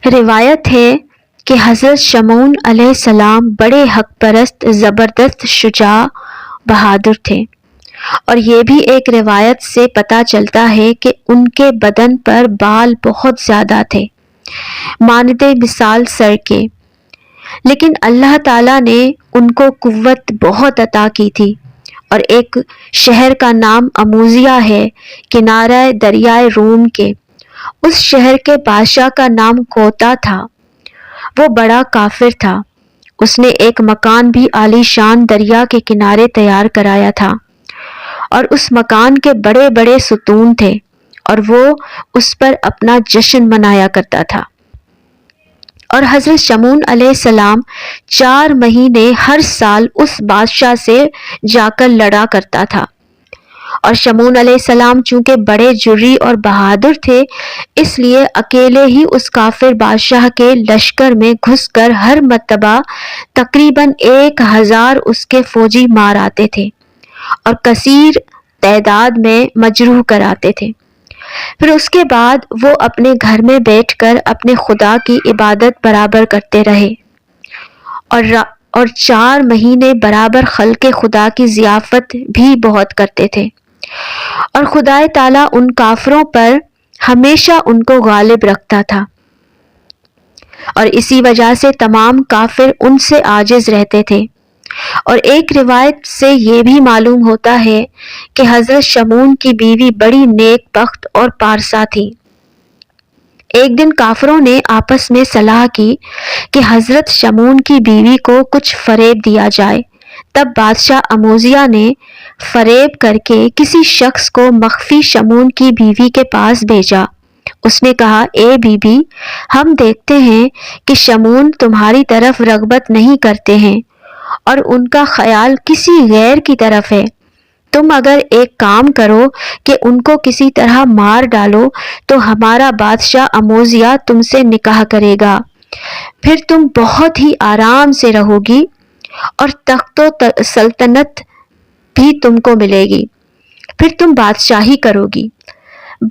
روایت ہے کہ حضرت شمعون علیہ السلام بڑے حق پرست، زبردست، شجاع، بہادر تھے، اور یہ بھی ایک روایت سے پتہ چلتا ہے کہ ان کے بدن پر بال بہت زیادہ تھے، مانند مثال سر کے، لیکن اللہ تعالیٰ نے ان کو قوت بہت عطا کی تھی، اور ایک شہر کا نام اموزیہ ہے، کنارہ دریائے روم کے۔ اس شہر کے بادشاہ کا نام کوتا تھا، وہ بڑا کافر تھا۔ اس نے ایک مکان بھی عالی شان دریا کے کنارے تیار کرایا تھا، اور اس مکان کے بڑے بڑے ستون تھے، اور وہ اس پر اپنا جشن منایا کرتا تھا۔ اور حضرت شمعون علیہ السلام 4 مہینے ہر سال اس بادشاہ سے جا کر لڑا کرتا تھا، اور شمعون علیہ السلام چونکہ بڑے جری اور بہادر تھے، اس لیے اکیلے ہی اس کافر بادشاہ کے لشکر میں گھس کر ہر مرتبہ تقریباً 1000 اس کے فوجی مار آتے تھے، اور کثیر تعداد میں مجروح کراتے تھے۔ پھر اس کے بعد وہ اپنے گھر میں بیٹھ کر اپنے خدا کی عبادت برابر کرتے رہے، اور 4 مہینے برابر خلق خدا کی ضیافت بھی بہت کرتے تھے، اور خدا تعالیٰ ان کافروں پر ہمیشہ ان کو غالب رکھتا تھا، اور اسی وجہ سے تمام کافر ان سے عاجز رہتے تھے۔ اور ایک روایت سے یہ بھی معلوم ہوتا ہے کہ حضرت شمعون کی بیوی بڑی نیک بخت اور پارسا تھی۔ ایک دن کافروں نے آپس میں صلاح کی کہ حضرت شمعون کی بیوی کو کچھ فریب دیا جائے۔ تب بادشاہ اموزیہ نے فریب کر کے کسی شخص کو مخفی شمعون کی بیوی کے پاس بھیجا۔ اس نے کہا، اے بی بی، ہم دیکھتے ہیں کہ شمعون تمہاری طرف رغبت نہیں کرتے ہیں، اور ان کا خیال کسی غیر کی طرف ہے۔ تم اگر ایک کام کرو کہ ان کو کسی طرح مار ڈالو تو ہمارا بادشاہ اموزیہ تم سے نکاح کرے گا، پھر تم بہت ہی آرام سے رہو گی، اور تخت و سلطنت بھی تم کو ملے گی، پھر تم بادشاہی کرو گی۔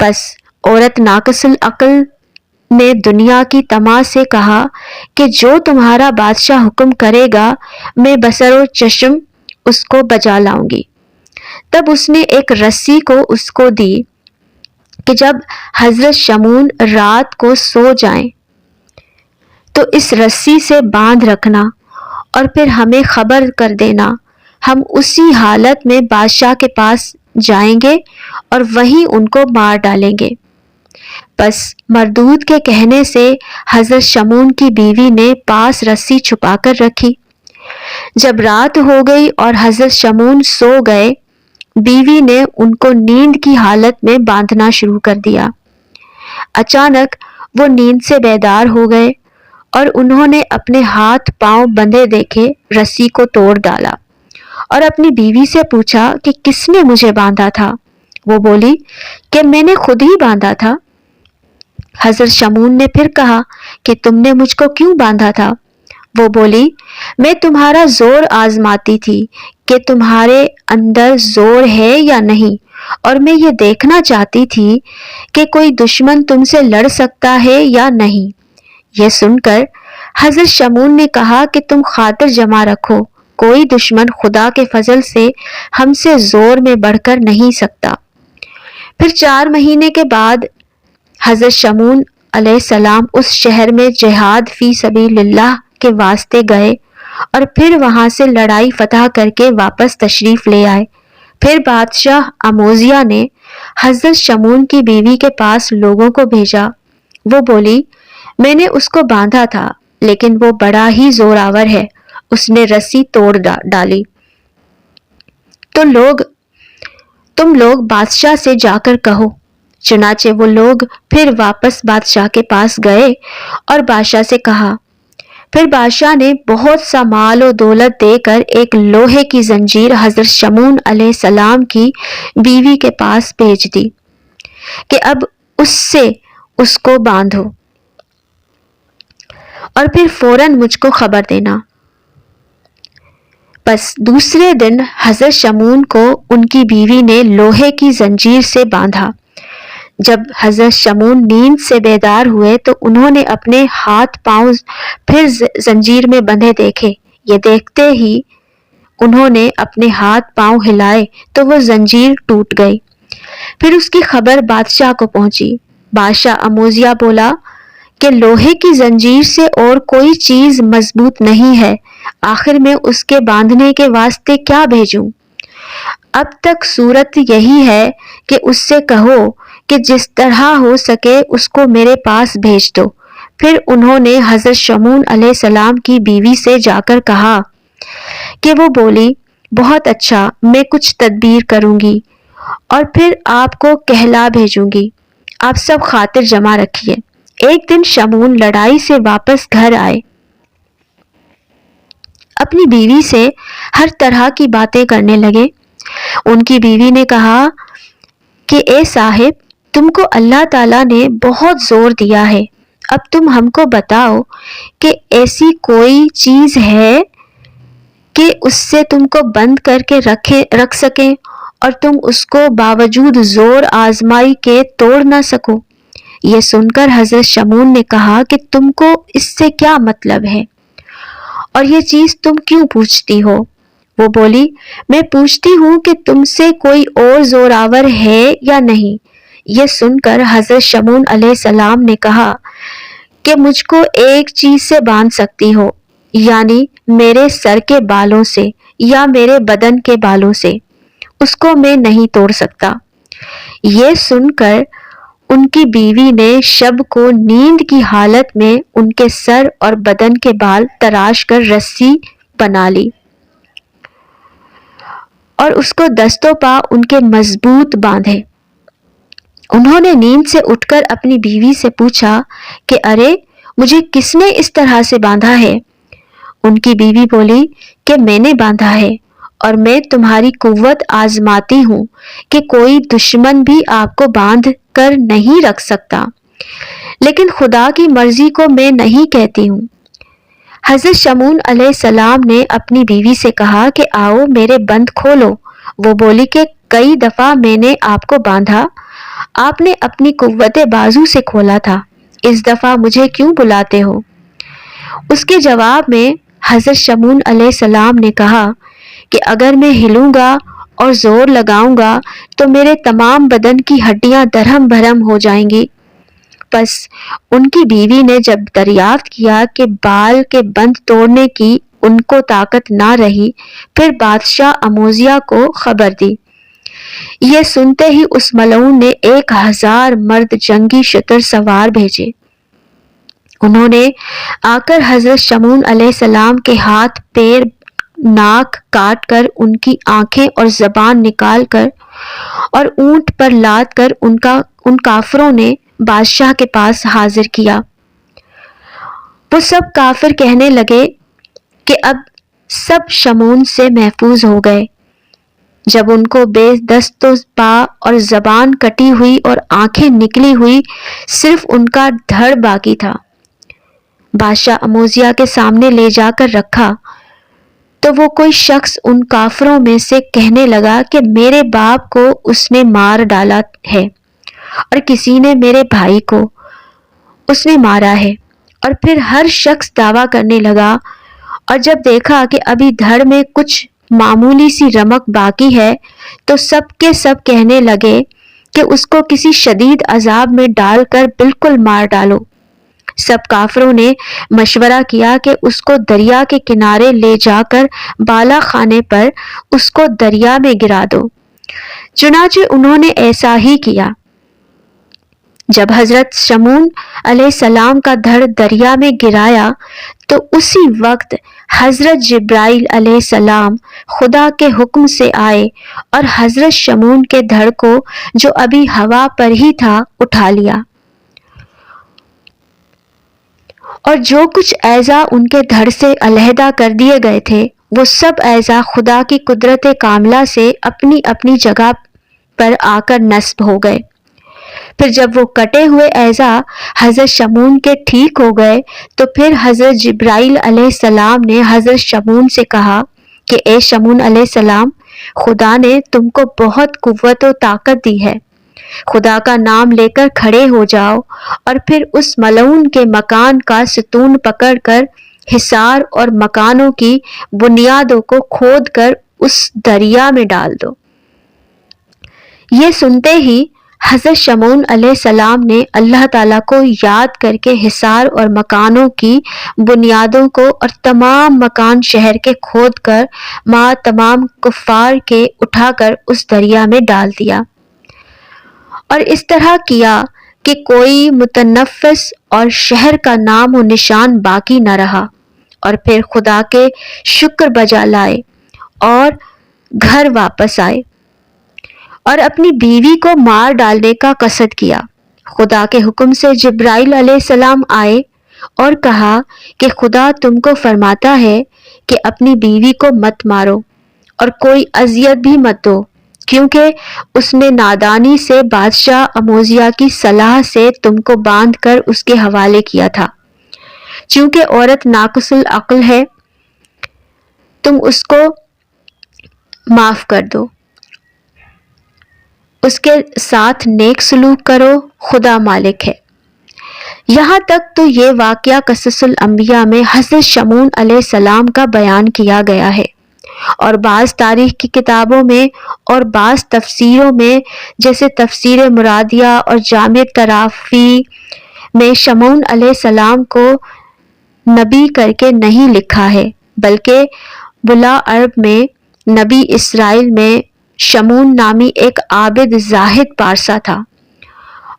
بس عورت ناقص العقل نے دنیا کی طمع سے کہا کہ جو تمہارا بادشاہ حکم کرے گا میں بصر و چشم اس کو بجا لاؤں گی۔ تب اس نے ایک رسی کو اس کو دی کہ جب حضرت شمعون رات کو سو جائیں تو اس رسی سے باندھ رکھنا، اور پھر ہمیں خبر کر دینا، ہم اسی حالت میں بادشاہ کے پاس جائیں گے اور وہیں ان کو مار ڈالیں گے۔ بس مردود کے کہنے سے حضرت شمعون کی بیوی نے پاس رسی چھپا کر رکھی۔ جب رات ہو گئی اور حضرت شمعون سو گئے، بیوی نے ان کو نیند کی حالت میں باندھنا شروع کر دیا۔ اچانک وہ نیند سے بیدار ہو گئے، اور انہوں نے اپنے ہاتھ پاؤں بندھے دیکھے، رسی کو توڑ ڈالا، اور اپنی بیوی سے پوچھا کہ کس نے مجھے باندھا تھا؟ وہ بولی کہ میں نے خود ہی باندھا تھا۔ حضرت شمعون نے پھر کہا کہ تم نے مجھ کو کیوں باندھا تھا؟ وہ بولی، میں تمہارا زور آزماتی تھی کہ تمہارے اندر زور ہے یا نہیں، اور میں یہ دیکھنا چاہتی تھی کہ کوئی دشمن تم سے لڑ سکتا ہے یا نہیں۔ یہ سن کر حضرت شمعون نے کہا کہ تم خاطر جمع رکھو، کوئی دشمن خدا کے فضل سے ہم سے زور میں بڑھ کر نہیں سکتا۔ پھر 4 مہینے کے بعد حضرت شمعون علیہ السلام اس شہر میں جہاد فی سبیل اللہ کے واسطے گئے، اور پھر وہاں سے لڑائی فتح کر کے واپس تشریف لے آئے۔ پھر بادشاہ اموزیہ نے حضرت شمعون کی بیوی کے پاس لوگوں کو بھیجا۔ وہ بولی، میں نے اس کو باندھا تھا، لیکن وہ بڑا ہی زور آور ہے، اس نے رسی توڑ ڈالی۔ تم لوگ بادشاہ سے جا کر کہو۔ چنانچہ وہ لوگ پھر واپس بادشاہ کے پاس گئے اور بادشاہ سے کہا۔ پھر بادشاہ نے بہت سا مال و دولت دے کر ایک لوہے کی زنجیر حضرت شمعون علیہ السلام کی بیوی کے پاس بھیج دی کہ اب اس سے اس کو باندھو، اور پھر فوراً مجھ کو خبر دینا۔ بس دوسرے دن حضرت شمعون کو ان کی بیوی نے لوہے کی زنجیر سے باندھا۔ جب حضرت شمون نیند سے بیدار ہوئے تو انہوں نے اپنے ہاتھ پاؤں پھر زنجیر میں بندھے دیکھے۔ یہ دیکھتے ہی انہوں نے اپنے ہاتھ پاؤں ہلائے تو وہ زنجیر ٹوٹ گئی۔ پھر اس کی خبر بادشاہ کو پہنچی۔ بادشاہ اموزیہ بولا کہ لوہے کی زنجیر سے اور کوئی چیز مضبوط نہیں ہے، آخر میں اس کے باندھنے کے واسطے کیا بھیجوں؟ اب تک صورت یہی ہے کہ اس سے کہو کہ جس طرح ہو سکے اس کو میرے پاس بھیج دو۔ پھر انہوں نے حضرت شمون علیہ السلام کی بیوی سے جا کر کہا کہ وہ بولی بہت اچھا، میں کچھ تدبیر کروں گی اور پھر آپ کو کہلا بھیجوں گی، آپ سب خاطر جمع رکھیے۔ ایک دن شمون لڑائی سے واپس گھر آئے، اپنی بیوی سے ہر طرح کی باتیں کرنے لگے۔ ان کی بیوی نے کہا کہ اے صاحب، تم کو اللہ تعالیٰ نے بہت زور دیا ہے، اب تم ہم کو بتاؤ کہ ایسی کوئی چیز ہے کہ اس سے تم کو بند کر کے رکھ سکیں اور تم اس کو باوجود زور آزمائی کے توڑ نہ سکو۔ یہ سن کر حضرت شمون نے کہا کہ تم کو اس سے کیا مطلب ہے اور یہ چیز تم کیوں پوچھتی ہو؟ وہ بولی میں پوچھتی ہوں کہ تم سے کوئی اور زوراور ہے یا نہیں۔ یہ سن کر حضرت شمون علیہ السلام نے کہا کہ مجھ کو ایک چیز سے باندھ سکتی ہو، یعنی میرے سر کے بالوں سے یا میرے بدن کے بالوں سے، اس کو میں نہیں توڑ سکتا۔ یہ سن کر ان کی بیوی نے شب کو نیند کی حالت میں ان کے سر اور بدن کے بال تراش کر رسی بنا لی اور اس کو دستوں پا ان کے مضبوط باندھے۔ انہوں نے نیند سے اٹھ کر اپنی بیوی سے پوچھا کہ ارے مجھے کس نے اس طرح سے باندھا ہے؟ ان کی بیوی بولی کہ میں نے باندھا ہے اور میں تمہاری قوت آزماتی ہوں کہ کوئی دشمن بھی آپ کو باندھ کر نہیں رکھ سکتا، لیکن خدا کی مرضی کو میں نہیں کہتی ہوں۔ حضرت شمون علیہ السلام نے اپنی بیوی سے کہا کہ آؤ میرے بند کھولو۔ وہ بولی کہ کئی دفعہ میں نے آپ کو باندھا، آپ نے اپنی قوت بازو سے کھولا تھا، اس دفعہ مجھے کیوں بلاتے ہو؟ اس کے جواب میں حضرت شمون علیہ السلام نے کہا کہ اگر میں ہلوں گا اور زور لگاؤں گا تو میرے تمام بدن کی ہڈیاں درہم بھرم ہو جائیں گی۔ بس ان کی بیوی نے جب دریافت کیا کہ بال کے بند توڑنے کی ان کو طاقت نہ رہی، پھر بادشاہ اموزیہ کو خبر دی۔ یہ سنتے ہی اس ملعون نے 1000 مرد جنگی شتر سوار بھیجے۔ انہوں نے آ کر حضرت شمون علیہ السلام کے ہاتھ پیر ناک کاٹ کر ان کی آنکھیں اور زبان نکال کر اور اونٹ پر لاد کر ان کافروں نے بادشاہ کے پاس حاضر کیا۔ وہ سب کافر کہنے لگے کہ اب سب شمون سے محفوظ ہو گئے۔ جب ان کو بے دست و پا اور زبان کٹی ہوئی اور آنکھیں نکلی ہوئی صرف ان کا دھڑ باقی تھا، بادشاہ اموزیہ کے سامنے لے جا کر رکھا تو وہ کوئی شخص ان کافروں میں سے کہنے لگا کہ میرے باپ کو اس نے مار ڈالا ہے اور کسی نے میرے بھائی کو اس نے مارا ہے، اور پھر ہر شخص دعویٰ کرنے لگا، اور جب دیکھا کہ ابھی دھڑ میں کچھ معمولی سی رمق باقی ہے تو سب کے سب کہنے لگے کہ اس کو کسی شدید عذاب میں ڈال کر بالکل مار ڈالو۔ سب کافروں نے مشورہ کیا کہ اس کو دریا کے کنارے لے جا کر بالا خانے پر اس کو دریا میں گرا دو۔ چنانچہ انہوں نے ایسا ہی کیا۔ جب حضرت شمون علیہ السلام کا دھڑ دریا میں گرایا تو اسی وقت حضرت جبرائیل علیہ السلام خدا کے حکم سے آئے اور حضرت شمون کے دھڑ کو جو ابھی ہوا پر ہی تھا اٹھا لیا، اور جو کچھ اعضاء ان کے دھڑ سے علیحدہ کر دیے گئے تھے وہ سب اعضاء خدا کی قدرت کاملہ سے اپنی اپنی جگہ پر آ کر نصب ہو گئے۔ پھر جب وہ کٹے ہوئے اعضاء حضرت شمون کے ٹھیک ہو گئے تو پھر حضرت جبرائیل علیہ السلام نے حضرت شمون سے کہا کہ اے شمون علیہ السلام، خدا نے تم کو بہت قوت و طاقت دی ہے، خدا کا نام لے کر کھڑے ہو جاؤ اور پھر اس ملعون کے مکان کا ستون پکڑ کر حصار اور مکانوں کی بنیادوں کو کھود کر اس دریا میں ڈال دو۔ یہ سنتے ہی حضرت شمعون علیہ السلام نے اللہ تعالیٰ کو یاد کر کے حصار اور مکانوں کی بنیادوں کو اور تمام مکان شہر کے کھود کر تمام کفار کے اٹھا کر اس دریا میں ڈال دیا، اور اس طرح کیا کہ کوئی متنفس اور شہر کا نام و نشان باقی نہ رہا، اور پھر خدا کے شکر بجا لائے اور گھر واپس آئے اور اپنی بیوی کو مار ڈالنے کا قصد کیا۔ خدا کے حکم سے جبرائیل علیہ السلام آئے اور کہا کہ خدا تم کو فرماتا ہے کہ اپنی بیوی کو مت مارو اور کوئی اذیت بھی مت دو، کیونکہ اس نے نادانی سے بادشاہ اموزیہ کی صلاح سے تم کو باندھ کر اس کے حوالے کیا تھا۔ چونکہ عورت ناقص العقل ہے، تم اس کو معاف کر دو، اس کے ساتھ نیک سلوک کرو، خدا مالک ہے۔ یہاں تک تو یہ واقعہ قصص الانبیاء میں حضرت شمعون علیہ السلام کا بیان کیا گیا ہے، اور بعض تاریخ کی کتابوں میں اور بعض تفسیروں میں جیسے تفسیر مرادیہ اور جامع طرافی میں شمعون علیہ السلام کو نبی کر کے نہیں لکھا ہے، بلکہ بلا عرب میں نبی اسرائیل میں شمعون نامی ایک عابد زاہد پارسا تھا،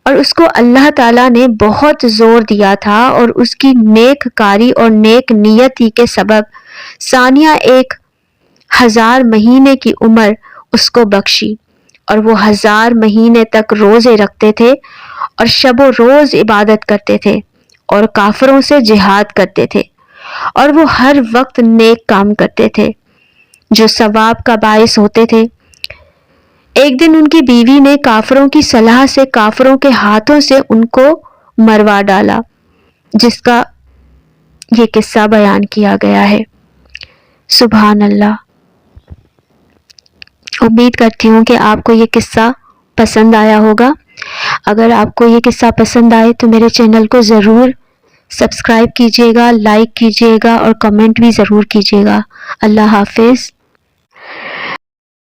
اور اس کو اللہ تعالیٰ نے بہت زور دیا تھا اور اس کی نیک کاری اور نیک نیتی کے سبب ثانیہ 1000 مہینے کی عمر اس کو بخشی، اور وہ 1000 مہینے تک روزے رکھتے تھے اور شب و روز عبادت کرتے تھے اور کافروں سے جہاد کرتے تھے، اور وہ ہر وقت نیک کام کرتے تھے جو ثواب کا باعث ہوتے تھے۔ ایک دن ان کی بیوی نے کافروں کی صلاح سے کافروں کے ہاتھوں سے ان کو مروا ڈالا، جس کا یہ قصہ بیان کیا گیا ہے۔ سبحان اللہ۔ امید کرتی ہوں کہ آپ کو یہ قصہ پسند آیا ہوگا۔ اگر آپ کو یہ قصہ پسند آئے تو میرے چینل کو ضرور سبسکرائب کیجیے گا، لائک کیجیے گا اور کمنٹ بھی ضرور کیجیے گا۔ اللہ حافظ۔